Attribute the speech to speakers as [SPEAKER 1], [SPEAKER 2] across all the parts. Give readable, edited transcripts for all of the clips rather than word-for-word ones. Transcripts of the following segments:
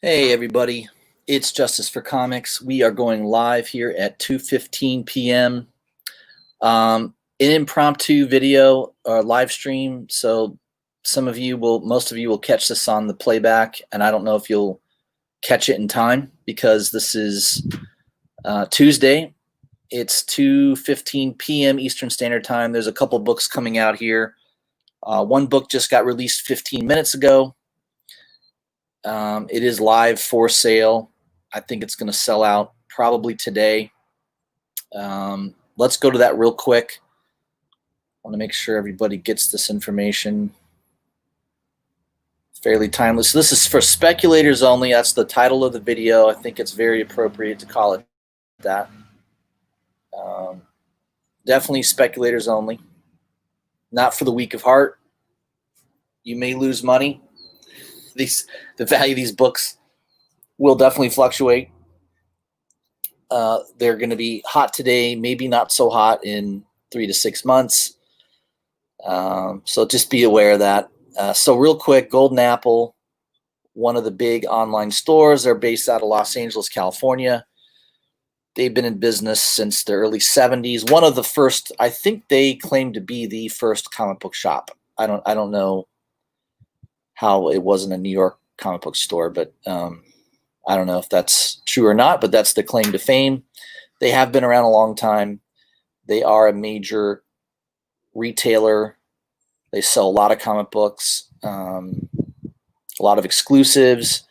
[SPEAKER 1] Hey everybody, it's Justice for Comics. We are going live here at 2:15 p.m. An impromptu video or live stream. So most of you will catch this on the playback, and I don't know if you'll catch it in time because this is Tuesday. It's 2:15 p.m. Eastern Standard Time. There's a couple books coming out here. One book just got released 15 minutes ago. It is live for sale. I think it's going to sell out probably today. Let's go to that real quick. I want to make sure everybody gets this information. Fairly timeless. So this is for speculators only. That's the title of the video. I think it's very appropriate to call it that. Definitely speculators only. Not for the weak of heart. You may lose money. The value of these books will definitely fluctuate. They're going to be hot today, maybe not so hot in 3 to 6 months. So just be aware of that. So real quick, Golden Apple, one of the big online stores. They're based out of Los Angeles, California. They've been in business since the early 70s. One of the first, I think they claim to be the first comic book shop. I don't know how it wasn't a New York comic book store, but I don't know if that's true or not, but that's the claim to fame. They have been around a long time. They are a major retailer. They sell a lot of comic books, a lot of exclusives.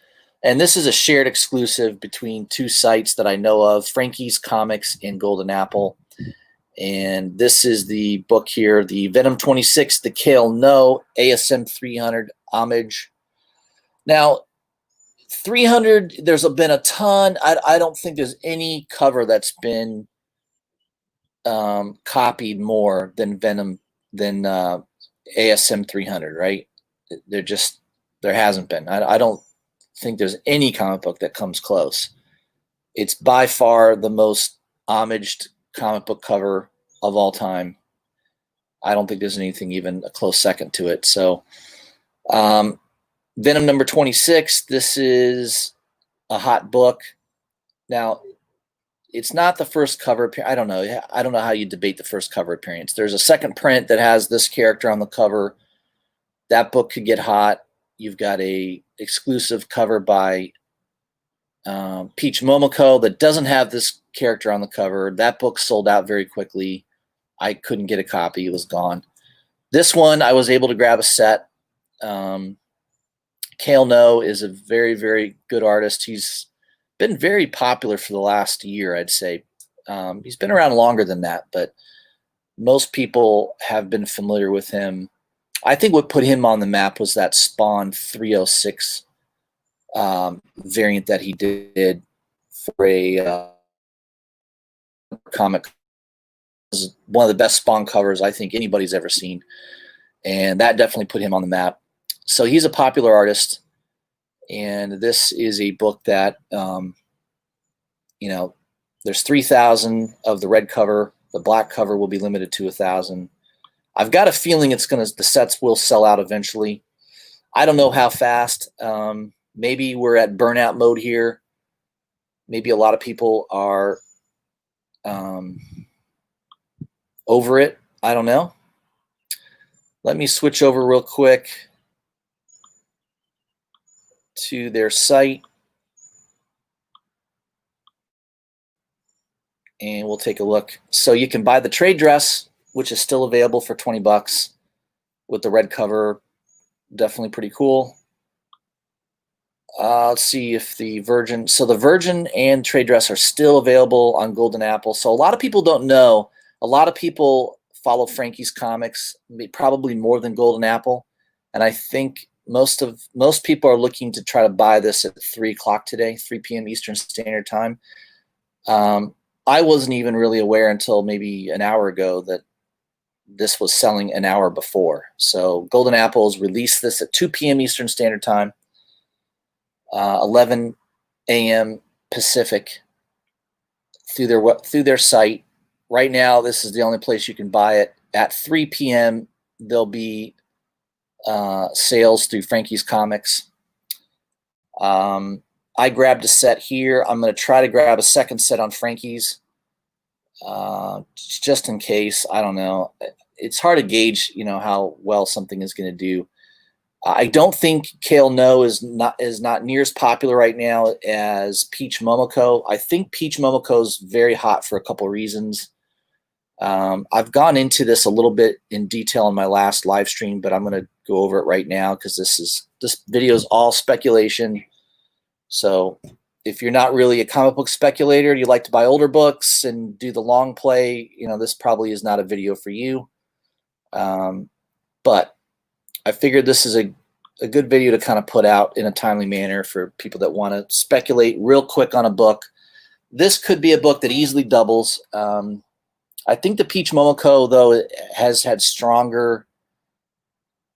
[SPEAKER 1] And this is a shared exclusive between two sites that I know of, Frankie's Comics and Golden Apple. And this is the book here, the Venom 26, the Kale No, ASM 300 Homage. Now, 300, there's been a ton. I don't think there's any cover that's been copied more than Venom, than ASM 300, right? There hasn't been. I don't think there's any comic book that comes close. It's by far the most homaged comic book cover of all time. I don't think there's anything even a close second to it. So Venom number 26, this is a hot book. Now, it's not the first cover appearance. I don't know how you debate the first cover appearance. There's a second print that has this character on the cover. That book could get hot. You've got a exclusive cover by Peach Momoko that doesn't have this character on the cover. That book sold out very quickly. I couldn't get a copy. It was gone. This one, I was able to grab a set. Kale No is a very, very good artist. He's been very popular for the last year, I'd say. He's been around longer than that, but most people have been familiar with him. I think what put him on the map was that Spawn 306 variant that he did for a comic. It was one of the best Spawn covers I think anybody's ever seen, and that definitely put him on the map. So he's a popular artist, and this is a book that, there's 3,000 of the red cover. The black cover will be limited to 1,000. I've got a feeling the sets will sell out eventually. I don't know how fast. Maybe we're at burnout mode here. Maybe a lot of people are over it. I don't know. Let me switch over real quick to their site, and we'll take a look. So you can buy the trade dress, which is still available for 20 bucks with the red cover. Definitely pretty cool. Let's see if the Virgin. So the Virgin and trade dress are still available on Golden Apple. So a lot of people don't know. A lot of people follow Frankie's Comics, probably more than Golden Apple. And I think most people are looking to try to buy this at 3 o'clock today, 3 p.m. Eastern Standard Time. I wasn't even really aware until maybe an hour ago that this was selling an hour before. So Golden Apple's released this at 2 p.m. Eastern Standard Time, 11 a.m. Pacific, through their site. Right now, this is the only place you can buy it. At 3 p.m., there'll be sales through Frankie's Comics. I grabbed a set here. I'm going to try to grab a second set on Frankie's, just in case. I don't know. It's hard to gauge, how well something is going to do. I don't think Kale No is not near as popular right now as Peach Momoko. I think Peach Momoko is very hot for a couple of reasons. I've gone into this a little bit in detail in my last live stream, but I'm going to go over it right now because this video is all speculation. So if you're not really a comic book speculator, you like to buy older books and do the long play, this probably is not a video for you. But I figured this is a good video to kind of put out in a timely manner for people that want to speculate real quick on a book. This could be a book that easily doubles. I think the Peach Momoko, though, has had stronger,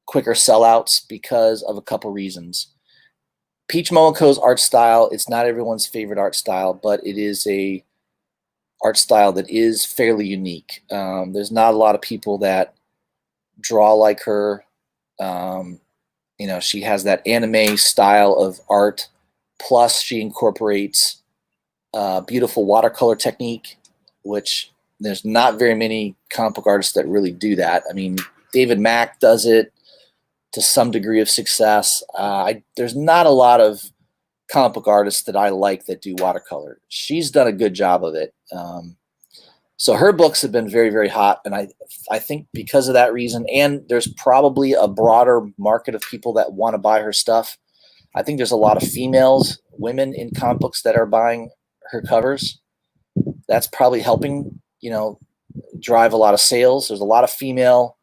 [SPEAKER 1] quicker sellouts because of a couple reasons. Peach Momoko's art style, it's not everyone's favorite art style, but it is a art style that is fairly unique. There's not a lot of people that draw like her. She has that anime style of art, plus she incorporates beautiful watercolor technique, which there's not very many comic book artists that really do that. I mean, David Mack does it to some degree of success. There's not a lot of comic book artists that I like that do watercolor. She's done a good job of it. So her books have been very, very hot, and I think because of that reason, and there's probably a broader market of people that want to buy her stuff. I think there's a lot of women in comic books that are buying her covers. That's probably helping, drive a lot of sales. There's a lot of female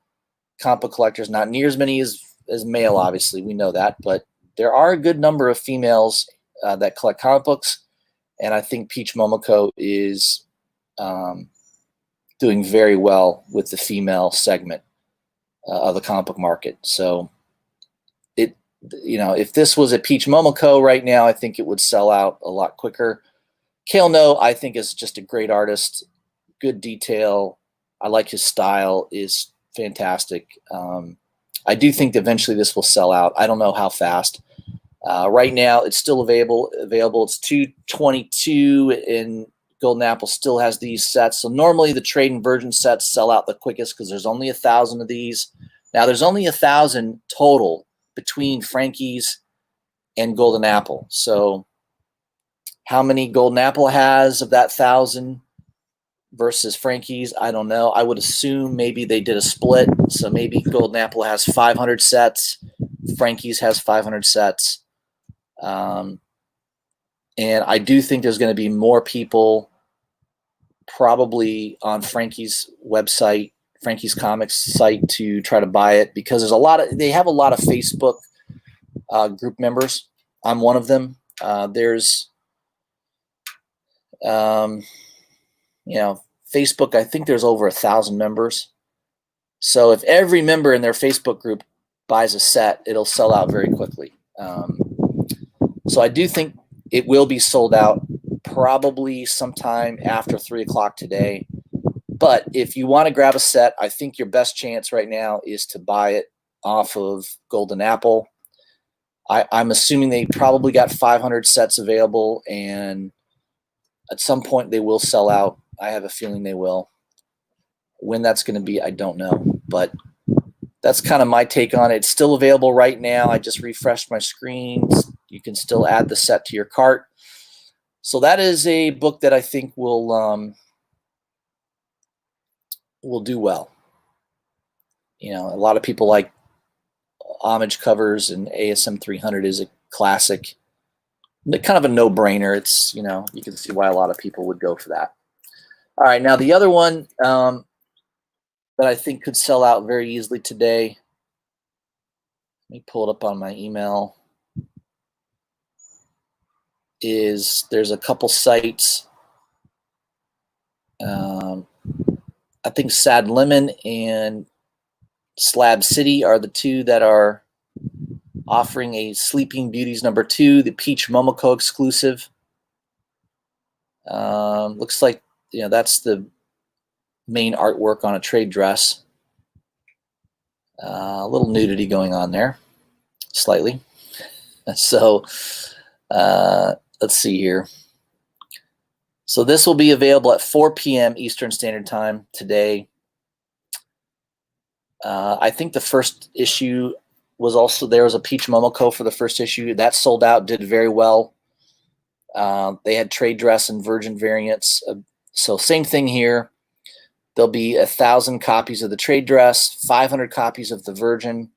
[SPEAKER 1] comic book collectors, not near as many as male, obviously, we know that, but there are a good number of females that collect comic books, and I think Peach Momoko is doing very well with the female segment of the comic book market. So if this was a Peach Momoko right now, I think it would sell out a lot quicker. Kale No, I think, is just a great artist, good detail. I like his style, is fantastic. I do think that eventually this will sell out. I don't know how fast. Right now, it's still available. It's $222, and Golden Apple still has these sets. So normally the trade and virgin sets sell out the quickest because there's only 1,000 of these. Now there's only 1,000 total between Frankie's and Golden Apple. So how many Golden Apple has of that 1,000 versus Frankie's, I don't know. I would assume maybe they did a split. So maybe Golden Apple has 500 sets. Frankie's has 500 sets. And I do think there's going to be more people probably on Frankie's website, Frankie's Comics site, to try to buy it because they have a lot of Facebook group members. I'm one of them. There's Facebook, I think there's over 1,000 members. So if every member in their Facebook group buys a set, it'll sell out very quickly. So I do think it will be sold out probably sometime after 3 o'clock today. But if you want to grab a set, I think your best chance right now is to buy it off of Golden Apple. I'm assuming they probably got 500 sets available, and at some point they will sell out. I have a feeling they will. When that's going to be, I don't know. But that's kind of my take on it. It's still available right now. I just refreshed my screen. You can still add the set to your cart. So that is a book that I think will do well. A lot of people like homage covers, and ASM 300 is a classic. Kind of a no-brainer. It's, you can see why a lot of people would go for that. All right, now the other one that I think could sell out very easily today. Let me pull it up on my email. There's a couple sites. I think Sad Lemon and Slab City are the two that are offering a Sleeping Beauties #2, the Peach Momoko exclusive. Looks like that's the main artwork on a trade dress. A little nudity going on there, slightly. So let's see here. So this will be available at 4 p.m. Eastern Standard Time today. I think the first issue was also, there was a Peach Momoko for the first issue. That sold out, did very well. They had trade dress and virgin variants. So same thing here. There'll be 1,000 copies of the trade dress, 500 copies of the virgin.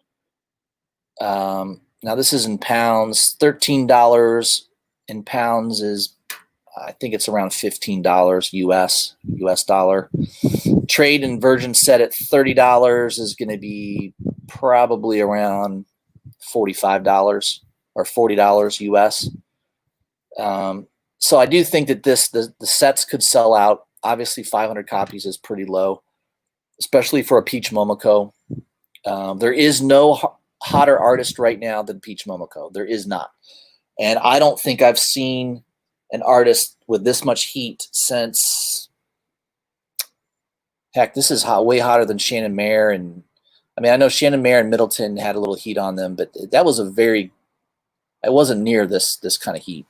[SPEAKER 1] Now this is in pounds. $13 in pounds is, I think it's around $15 US dollar. Trade and virgin set at $30 is going to be probably around $45 or $40 US. So I do think that the sets could sell out. Obviously 500 copies is pretty low, especially for a Peach Momoko. There is no hotter artist right now than Peach Momoko. There is not. And I don't think I've seen an artist with this much heat since, heck, this is way hotter than Shannon Mayer. And I mean, I know Shannon Mayer and Middleton had a little heat on them, but that was it wasn't near this kind of heat.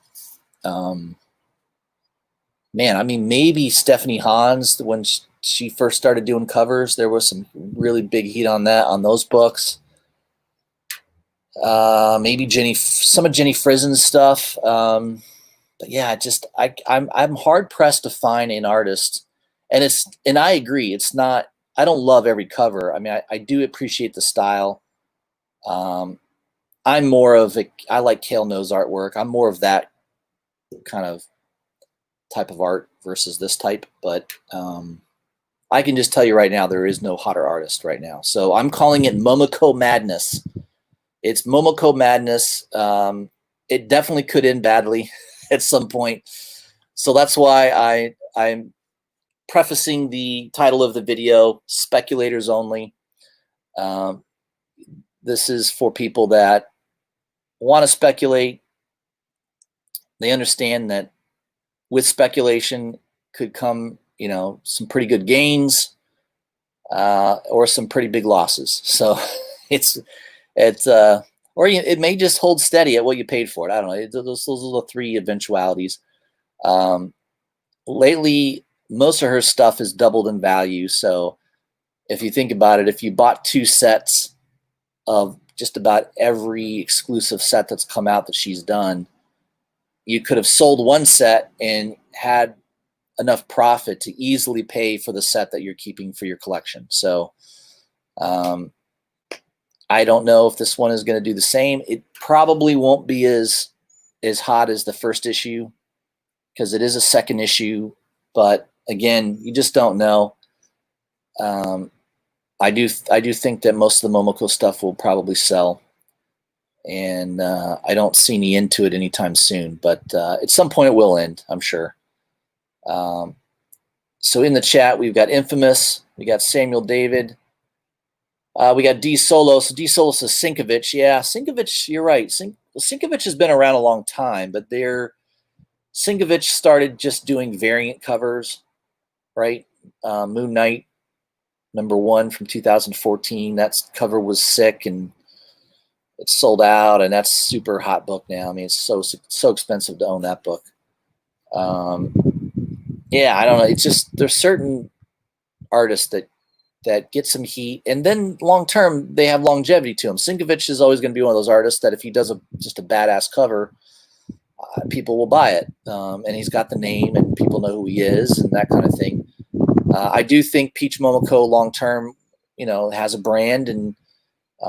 [SPEAKER 1] Man, I mean, maybe Stephanie Hans, when she first started doing covers, there was some really big heat on those books. Maybe some of Jenny Frizen's stuff. But yeah, I'm hard pressed to find an artist, and I agree, it's not. I don't love every cover. I mean, I do appreciate the style. I'm more of I like Kale Nose artwork. I'm more of that kind of type of art versus this type, but I can just tell you right now, there is no hotter artist right now. So I'm calling it Momoko Madness. It's Momoko Madness. It definitely could end badly at some point. So that's why I'm prefacing the title of the video, Speculators Only. This is for people that want to speculate. They understand that with speculation could come, some pretty good gains or some pretty big losses. So or it may just hold steady at what you paid for it. I don't know. Those are the three eventualities. Lately, most of her stuff has doubled in value. So if you think about it, if you bought 2 sets of just about every exclusive set that's come out that she's done, you could have sold 1 set and had enough profit to easily pay for the set that you're keeping for your collection. So I don't know if this one is going to do the same. It probably won't be as hot as the first issue because it is a second issue. But again, you just don't know. I do think that most of the Momoko stuff will probably sell. And I don't see any end to it anytime soon, but at some point it will end, I'm sure. So in the chat, we've got Infamous, we got Samuel David, we got D Solo. So D Solo says Sinkovich. Yeah, Sinkovich, you're right. Sinkovich has been around a long time, but Sinkovich started just doing variant covers, right? Moon Knight #1 from 2014. That cover was sick and it's sold out, and that's a super hot book now. I mean, it's so expensive to own that book. Yeah, I don't know. It's just there's certain artists that get some heat, and then long term they have longevity to them. Sinkovich is always going to be one of those artists that if he does just a badass cover, people will buy it, and he's got the name, and people know who he is, and that kind of thing. I do think Peach Momoko long term, has a brand, and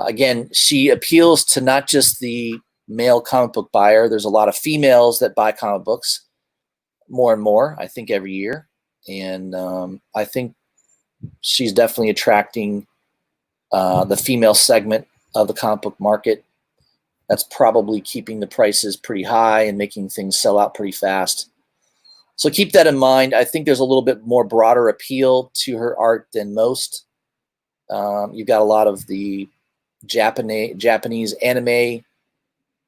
[SPEAKER 1] again, she appeals to not just the male comic book buyer. There's a lot of females that buy comic books more and more, I think, every year. And I think she's definitely attracting the female segment of the comic book market. That's probably keeping the prices pretty high and making things sell out pretty fast. So keep that in mind. I think there's a little bit more broader appeal to her art than most. You've got a lot of the Japanese anime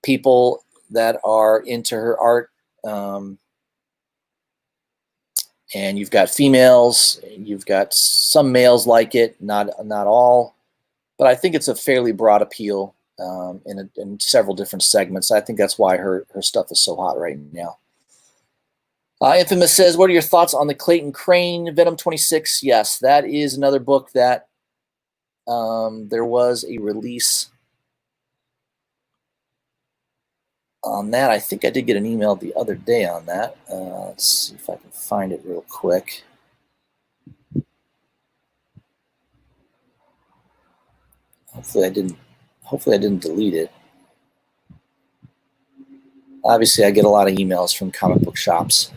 [SPEAKER 1] people that are into her art, and you've got females, you've got some males like it, not all, but I think it's a fairly broad appeal in several different segments. I think that's why her stuff is so hot right now. Infamous says, what are your thoughts on the Clayton Crane Venom 26? Yes, that is another book that there was a release on that. I think I did get an email the other day on that. Let's see if I can find it real quick. Hopefully I didn't delete it. Obviously, I get a lot of emails from comic book shops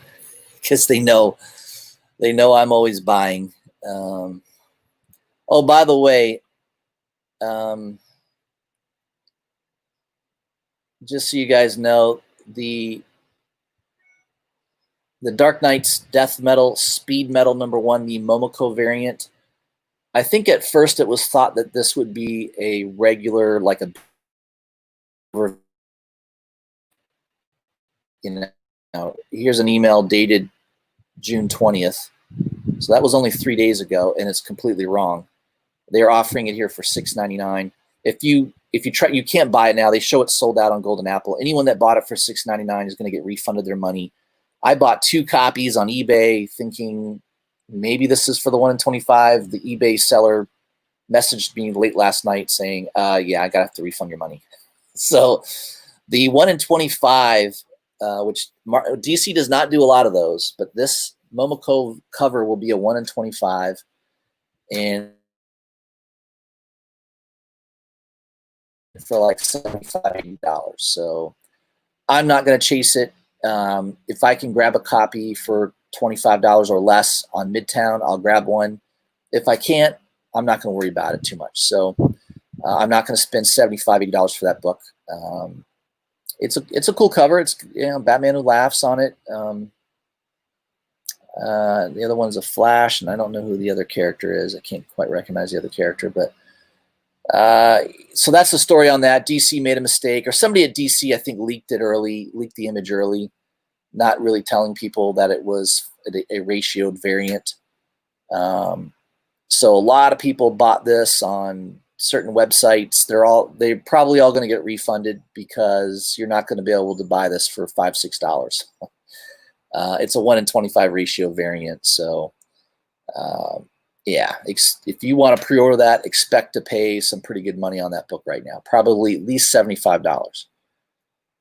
[SPEAKER 1] because they know I'm always buying. Oh, by the way, just so you guys know, the Dark Knight's Death Metal Speed Metal #1, the Momoko variant. I think at first it was thought that this would be a regular, like a, you know, here's an email dated June 20th. So that was only 3 days ago, and it's completely wrong. They're offering it here for $6.99. If you try, you can't buy it now. They show it sold out on Golden Apple. Anyone that bought it for $6.99 is going to get refunded their money. I bought 2 copies on eBay, thinking maybe this is for the 1 in 25. The eBay seller messaged me late last night saying, "Yeah, I gotta have to refund your money." So the 1 in 25, which DC does not do a lot of those, but this Momoko cover will be a 1 in 25, and for like $75-$80. So I'm not going to chase it. If I can grab a copy for $25 or less on Midtown, I'll grab one. If I can't, I'm not going to worry about it too much. So I'm not going to spend $75-$80 for that book. It's a cool cover. It's Batman Who Laughs on it. The other one's a Flash, and I don't know who the other character is. I can't quite recognize the other character, but so that's the story on that. DC made a mistake, or somebody at DC, I think, leaked the image early, not really telling people that it was a ratioed variant. So a lot of people bought this on certain websites. They're probably all going to get refunded because you're not going to be able to buy this for $5-$6. It's a 1 in 25 ratio variant. So yeah, if you want to pre-order that, expect to pay some pretty good money on that book right now, probably at least $75.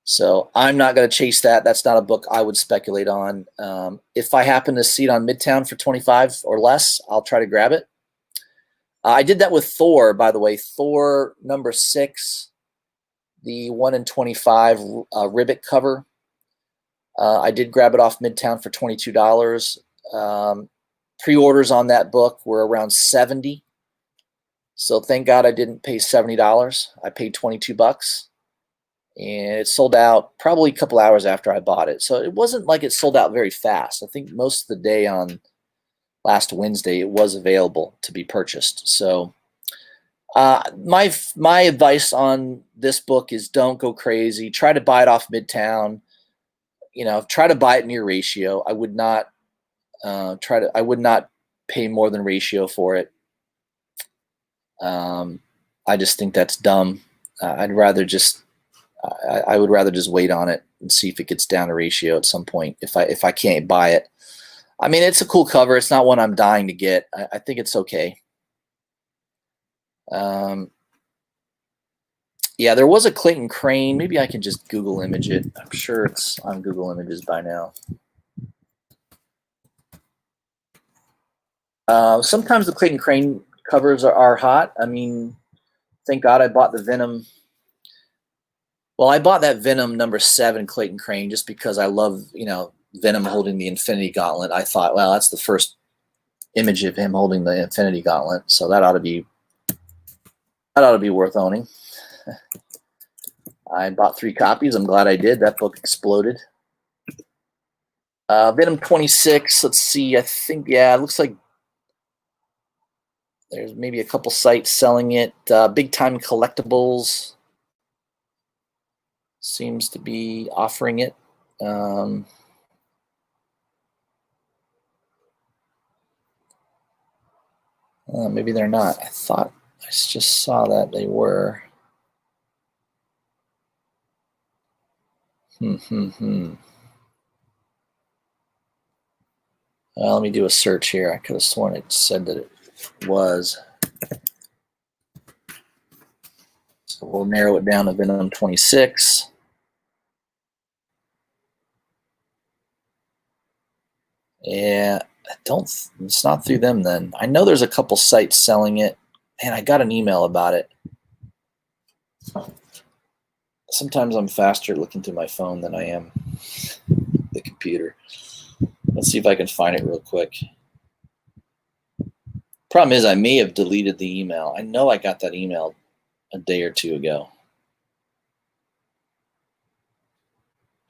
[SPEAKER 1] So I'm not going to chase that. That's not a book I would speculate on. If I happen to see it on Midtown for 25 or less, I'll try to grab it. I did that with Thor, by the way. Thor #6, the 1 in 25 Ribbit cover. I did grab it off Midtown for $22. Pre-orders on that book were around $70. So thank God I didn't pay $70. I paid $22. And it sold out probably a couple hours after I bought it. So it wasn't like it sold out very fast. I think most of the day on last Wednesday it was available to be purchased. So my advice on this book is don't go crazy. Try to buy it off Midtown. Try to buy it near ratio. I would not pay more than ratio for it. I just think that's dumb. I would rather just wait on it and see if it gets down to ratio at some point if I can't buy it. I mean, it's a cool cover. It's not one I'm dying to get. I think it's okay. Yeah, there was a Clayton Crane. Maybe I can just Google image it. I'm sure it's on Google Images by now. Sometimes the Clayton Crane covers are hot. I mean, thank God I bought the Venom. Well, I bought that Venom #7 Clayton Crane just because I love, Venom holding the Infinity Gauntlet. I thought, well, that's the first image of him holding the Infinity Gauntlet, so that ought to be worth owning. I bought 3 copies. I'm glad I did. That book exploded. Venom 26. Let's see. I think, yeah, it looks like there's maybe a couple sites selling it. Big Time Collectibles seems to be offering it. Maybe they're not. I thought I just saw that they were. Let me do a search here. I could have sworn it said that it was. So we'll narrow it down to Venom 26. Yeah, it's not through them then. I know there's a couple sites selling it, and I got an email about it. Sometimes I'm faster looking through my phone than I am the computer. Let's see if I can find it real quick. Problem is, I may have deleted the email. I know I got that email a day or two ago.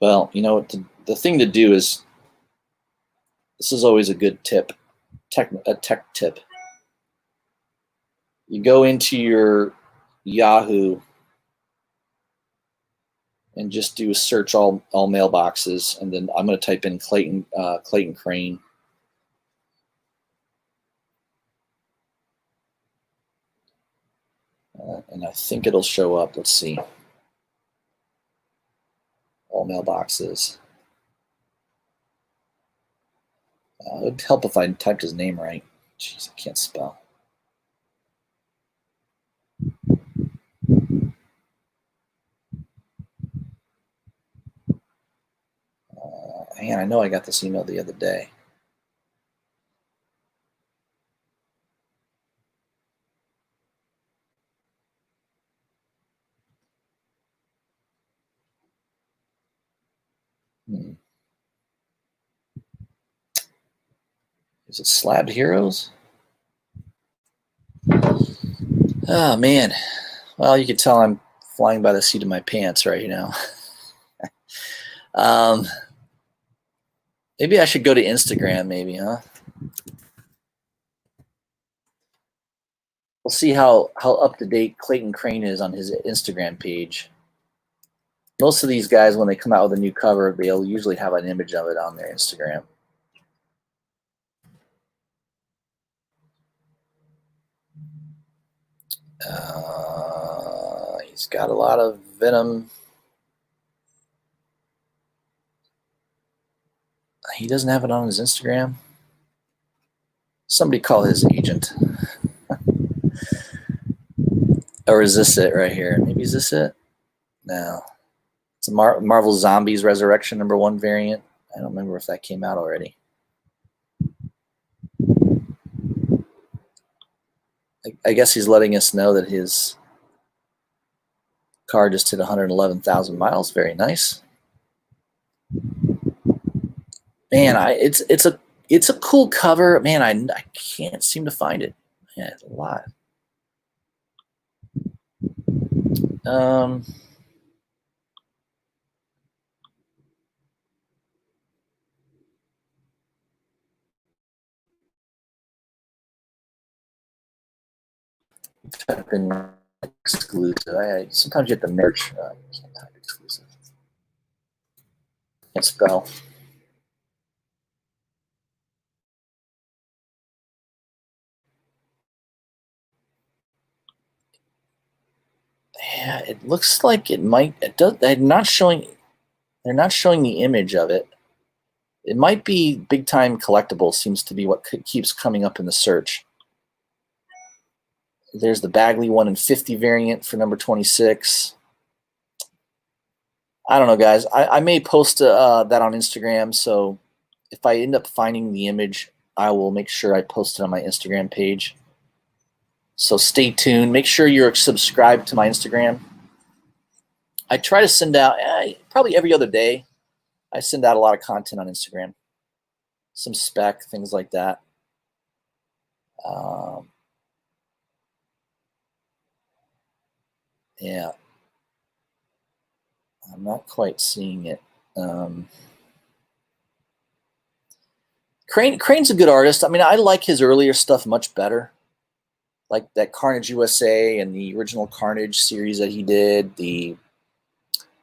[SPEAKER 1] Well, you know what? The thing to do is, this is always a good tip, a tech tip. You go into your Yahoo and just do a search all mailboxes, and then I'm going to type in Clayton Crane. And I think it'll show up. Let's see. All mailboxes. It would help if I typed his name right. Jeez, I can't spell. Hang on, I know I got this email the other day. Is it Slabbed Heroes? Oh, man. Well, you can tell I'm flying by the seat of my pants right now. Maybe I should go to Instagram, maybe, huh? We'll see how up-to-date Clayton Crane is on his Instagram page. Most of these guys, when they come out with a new cover, they'll usually have an image of it on their Instagram. He's got a lot of Venom. He doesn't have it on his Instagram. Somebody call his agent. Or is this it right here? Maybe is this it? No. It's a Marvel Zombies Resurrection #1 variant. I don't remember if that came out already. I guess he's letting us know that his car just hit 111,000 miles. Very nice. Man, it's a cool cover. Man, I can't seem to find it. Yeah, it's a lot. Type in exclusive. Sometimes you have to merge. Can't type exclusive. Can't spell. Yeah, it looks like it might. It does. They're not showing the image of it. It might be Big Time Collectibles. Seems to be what keeps coming up in the search. There's the Bagley 1 in 50 variant for #26. I don't know, guys. I may post that on Instagram. So if I end up finding the image, I will make sure I post it on my Instagram page. So stay tuned. Make sure you're subscribed to my Instagram. I try to send out probably every other day. I send out a lot of content on Instagram, some spec, things like that. Yeah, I'm not quite seeing it. Crane's a good artist. I mean, I like his earlier stuff much better, like that Carnage USA and the original Carnage series that he did, the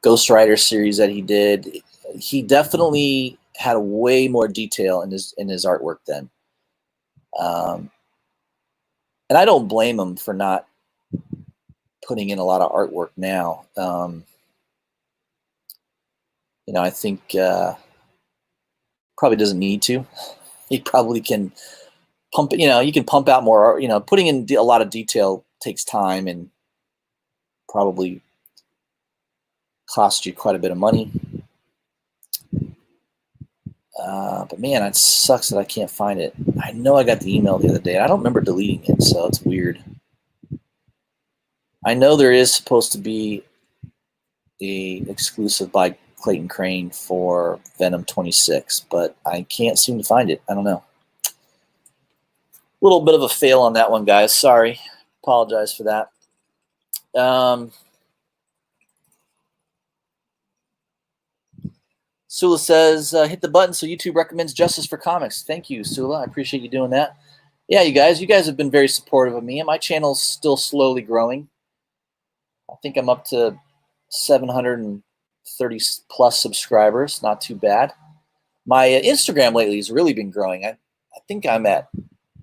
[SPEAKER 1] Ghost Rider series that he did. He definitely had way more detail in his artwork then. And I don't blame him for not putting in a lot of artwork now. I think probably doesn't need to. he probably can pump, you can pump out more, putting in a lot of detail takes time and probably cost you quite a bit of money. But man, it sucks that I can't find it. I know I got the email the other day. I don't remember deleting it, so it's weird. I know there is supposed to be the exclusive by Clayton Crane for Venom 26, but I can't seem to find it. I don't know. A little bit of a fail on that one, guys. Sorry. Apologize for that. Sula says, hit the button so YouTube recommends Justice for Comics. Thank you, Sula. I appreciate you doing that. Yeah, you guys have been very supportive of me, and my channel's still slowly growing. I think I'm up to 730 plus subscribers. Not too bad. My Instagram lately has really been growing. I think I'm at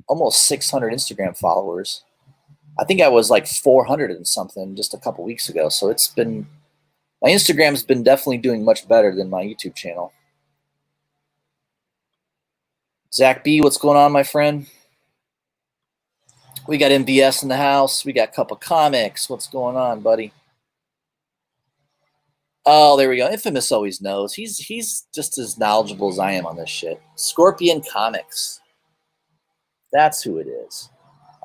[SPEAKER 1] almost 600 Instagram followers. I think I was like 400 and something just a couple weeks ago. So my Instagram's been definitely doing much better than my YouTube channel. Zach B, what's going on, my friend? We got MVS in the house. We got Cup of Comics. What's going on, buddy? Oh, there we go. Infamous always knows. He's just as knowledgeable as I am on this shit. Scorpion Comics. That's who it is.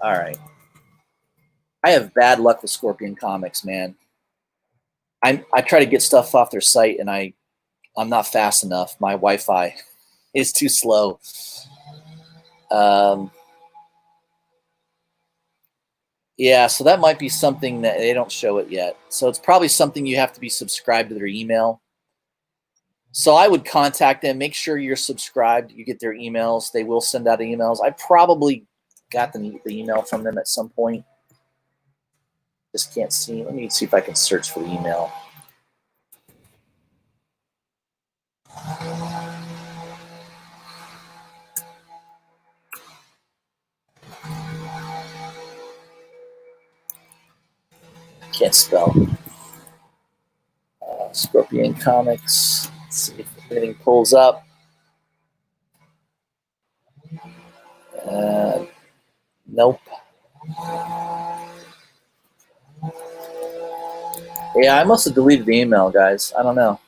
[SPEAKER 1] All right. I have bad luck with Scorpion Comics, man. I try to get stuff off their site, and I'm not fast enough. My Wi-Fi is too slow. Yeah, so that might be something that they don't show it yet. So it's probably something you have to be subscribed to their email. So I would contact them. Make sure you're subscribed. You get their emails. They will send out emails. I probably got the email from them at some point. Just can't see. Let me see if I can search for the email. Can't spell. Scorpion Comics. Let's see if anything pulls up. Nope. Yeah, I must have deleted the email, guys. I don't know.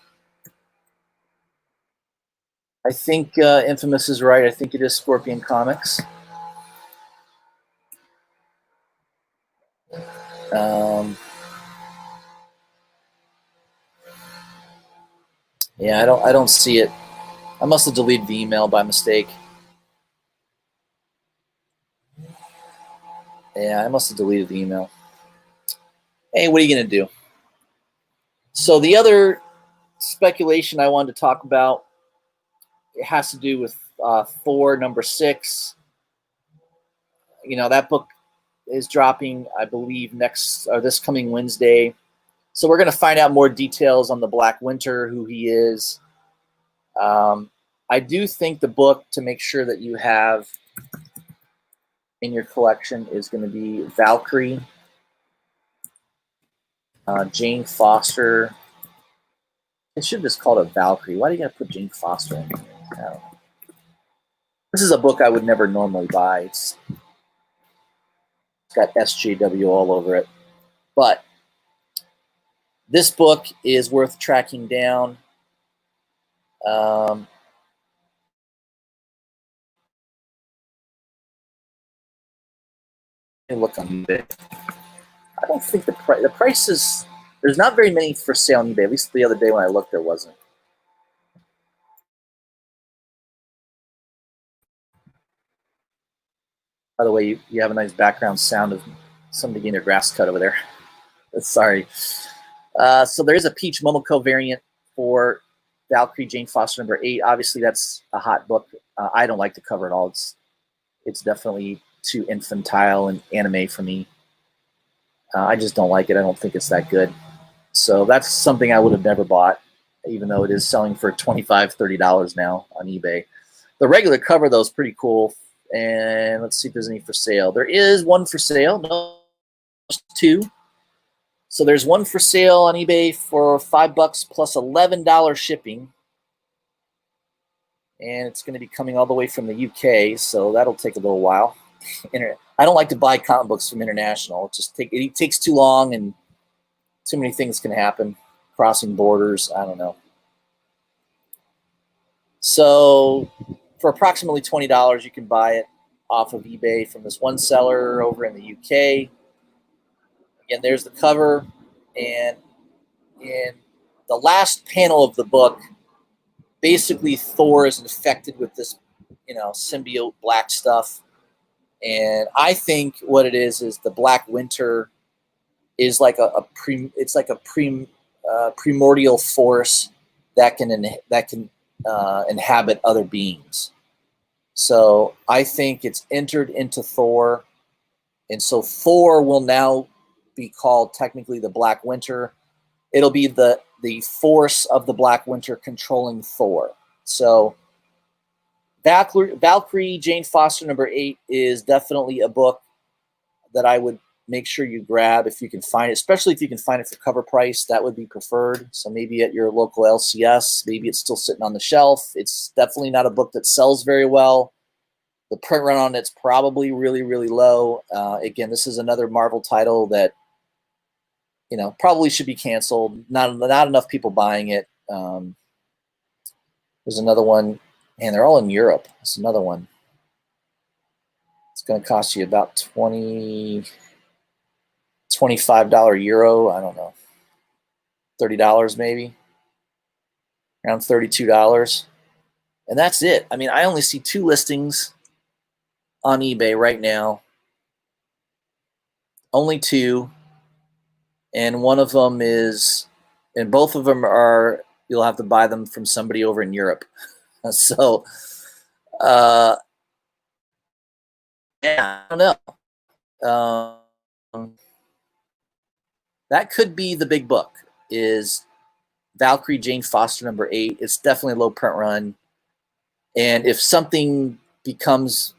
[SPEAKER 1] I think Infamous is right. I think it is Scorpion Comics. Yeah, I don't see it. I must have deleted the email by mistake. Yeah, I must have deleted the email. Hey, what are you going to do? So the other speculation I wanted to talk about, it has to do with Thor #6. That book is dropping, I believe, this coming Wednesday. So we're going to find out more details on the Black Winter, who he is. I do think the book to make sure that you have in your collection is going to be Valkyrie, Jane Foster. It should have just called it Valkyrie. Why do you got to put Jane Foster in here? This is a book I would never normally buy. It's got SJW all over it. But this book is worth tracking down. Look on eBay. I don't think the price is. There's not very many for sale on eBay. At least the other day when I looked, there wasn't. By the way, you have a nice background sound of somebody getting their grass cut over there. Sorry. So there is a Peach Momoko variant for Valkyrie Jane Foster #8. Obviously, that's a hot book. I don't like the cover at all. It's definitely too infantile and anime for me. I just don't like it. I don't think it's that good. So that's something I would have never bought, even though it is selling for $25, $30 now on eBay. The regular cover, though, is pretty cool. And let's see if there's any for sale. There is one for sale. No, two. So there's one for sale on eBay for $5 plus $11 shipping. and it's going to be coming all the way from the UK, so that'll take a little while. I don't like to buy comic books from international. It takes too long, and too many things can happen, crossing borders. I don't know. So for approximately $20, you can buy it off of eBay from this one seller over in the UK. Again, there's the cover, and in the last panel of the book, basically Thor is infected with this, symbiote black stuff. And I think what it is the Black Winter is like primordial force that can inhabit other beings. So I think it's entered into Thor, and so Thor will now be called technically the Black Winter. It'll be the force of the Black Winter controlling Thor. So Valkyrie Jane Foster #8 is definitely a book that I would make sure you grab if you can find it, especially if you can find it for cover price. That would be preferred. So maybe at your local LCS, maybe it's still sitting on the shelf. It's definitely not a book that sells very well. The print run on it's probably really, really low. Again, this is another Marvel title that probably should be canceled. Not enough people buying it. There's another one, and they're all in Europe. There's another one. It's going to cost you about $25 euro. I don't know, $30 maybe, around $32, and that's it. I mean, I only see 2 listings on eBay right now. Only 2. And one of them and both of them are, you'll have to buy them from somebody over in Europe. So, yeah, I don't know. That could be the big book, is Valkyrie Jane Foster #8. It's definitely a low print run. And if something becomes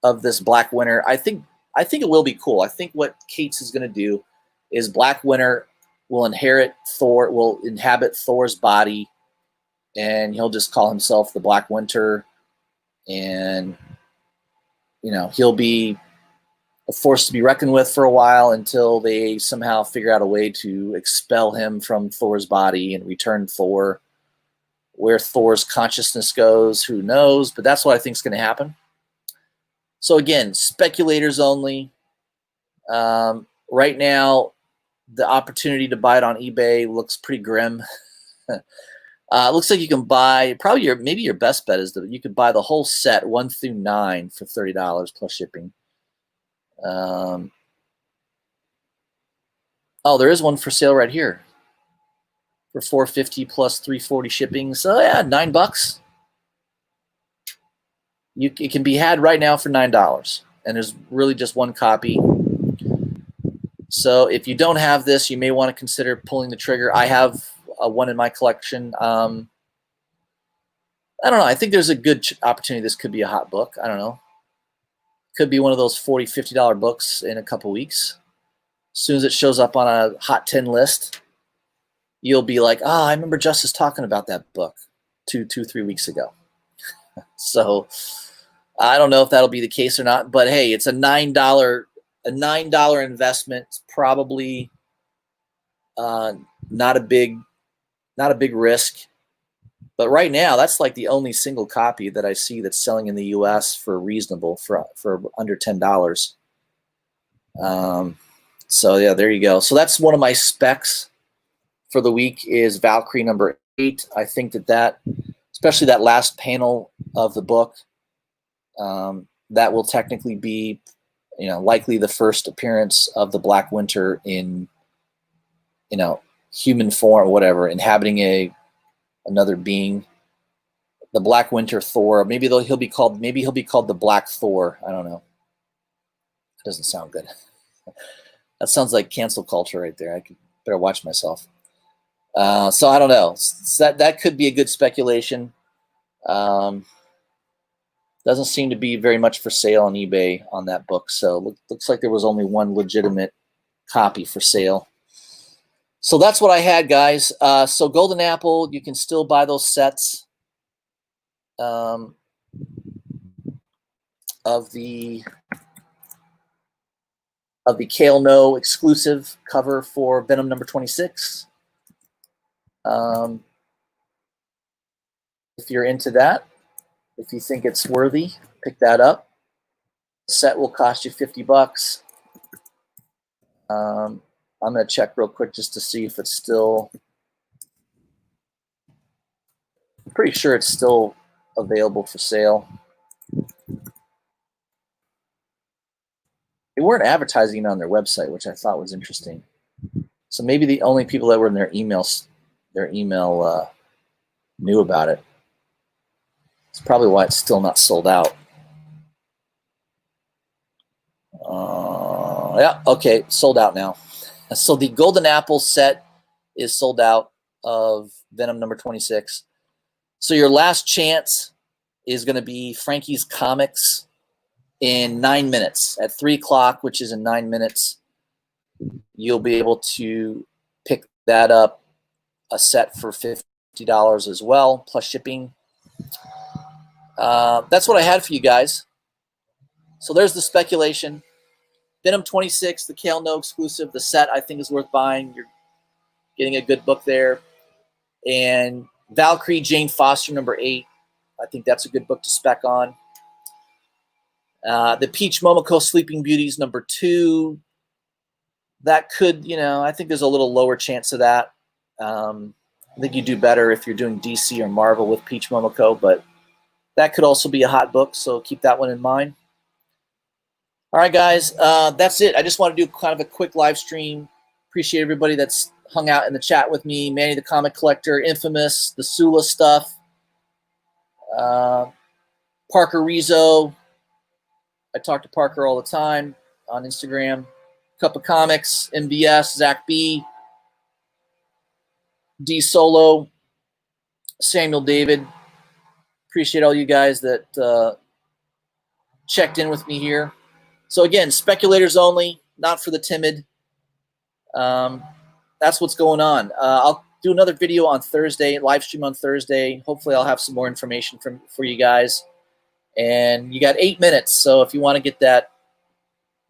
[SPEAKER 1] of this Black Winter, I think it will be cool. I think what Cates is going to do is Black Winter will inhabit Thor's body, and he'll just call himself the Black Winter, and he'll be a force to be reckoned with for a while until they somehow figure out a way to expel him from Thor's body and return Thor. Where Thor's consciousness goes, who knows? But that's what I think is going to happen. So again, speculators only. Right now, the opportunity to buy it on eBay looks pretty grim. It looks like you can buy maybe your best bet is that you could buy the whole set 1 through 9 for $30 plus shipping. Oh, there is one for sale right here for $4.50 plus $3.40 shipping. So yeah, $9. It can be had right now for $9, and there's really just one copy. So if you don't have this, you may want to consider pulling the trigger. I have one in my collection. I don't know. I think there's a good opportunity this could be a hot book. I don't know. Could be one of those $40, $50 books in a couple weeks. As soon as it shows up on a hot 10 list, you'll be like, I remember Justice talking about that book 3 weeks ago. So I don't know if that'll be the case or not, but hey, it's a $9 investment. It's probably not a big risk. But right now, that's like the only single copy that I see that's selling in the U.S. for reasonable, for under $10. So yeah, there you go. So that's one of my specs for the week is Valkyrie #8. I think that especially that last panel of the book, that will technically be, likely the first appearance of the Black Winter in, human form or whatever, inhabiting another being. The Black Winter Thor. Maybe he'll be called the Black Thor. I don't know. That doesn't sound good. That sounds like cancel culture right there. I better watch myself. So I don't know. That could be a good speculation. Doesn't seem to be very much for sale on eBay on that book. So looks like there was only one legitimate copy for sale. So that's what I had, guys. So Golden Apple, you can still buy those sets. of the Kale No exclusive cover for Venom number 26. If you're into that, if you think it's worthy, pick that up. The set will cost you $50. I'm going to check real quick just to see if it's still. I'm pretty sure it's still available for sale. They weren't advertising it on their website, which I thought was interesting. So maybe the only people that were in their email knew about it. It's probably why it's still not sold out. Yeah, okay, sold out now. So the Golden Apple set is sold out of Venom number 26. So your last chance is going to be Frankie's Comics in 9 minutes. At 3 o'clock, which is in 9 minutes, you'll be able to pick that up, a set for $50 as well, plus shipping. That's what I had for you guys. So there's the speculation. Venom 26, the Kale No exclusive. The set I think is worth buying. You're getting a good book there. And Valkyrie Jane Foster number 8. I think that's a good book to spec on. The Peach Momoko Sleeping Beauties number 2. That could, I think there's a little lower chance of that. I think you do better if you're doing DC or Marvel with Peach Momoko, but that could also be a hot book, so keep that one in mind. All right, guys, that's it. I just want to do kind of a quick live stream. Appreciate everybody that's hung out in the chat with me. Manny the Comic Collector, Infamous, the Sula stuff, Parker Rizzo. I talk to Parker all the time on Instagram. Cup of Comics, MVS, Zach B, D Solo, Samuel David. Appreciate all you guys that checked in with me here. So again, speculators only, not for the timid. That's what's going on. I'll do another video on Thursday, live stream on Thursday. Hopefully I'll have some more information for you guys. And you got 8 minutes, so if you want to get that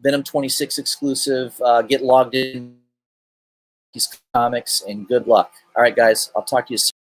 [SPEAKER 1] Venom 26 exclusive, get logged in these comics, and good luck. All right, guys, I'll talk to you soon.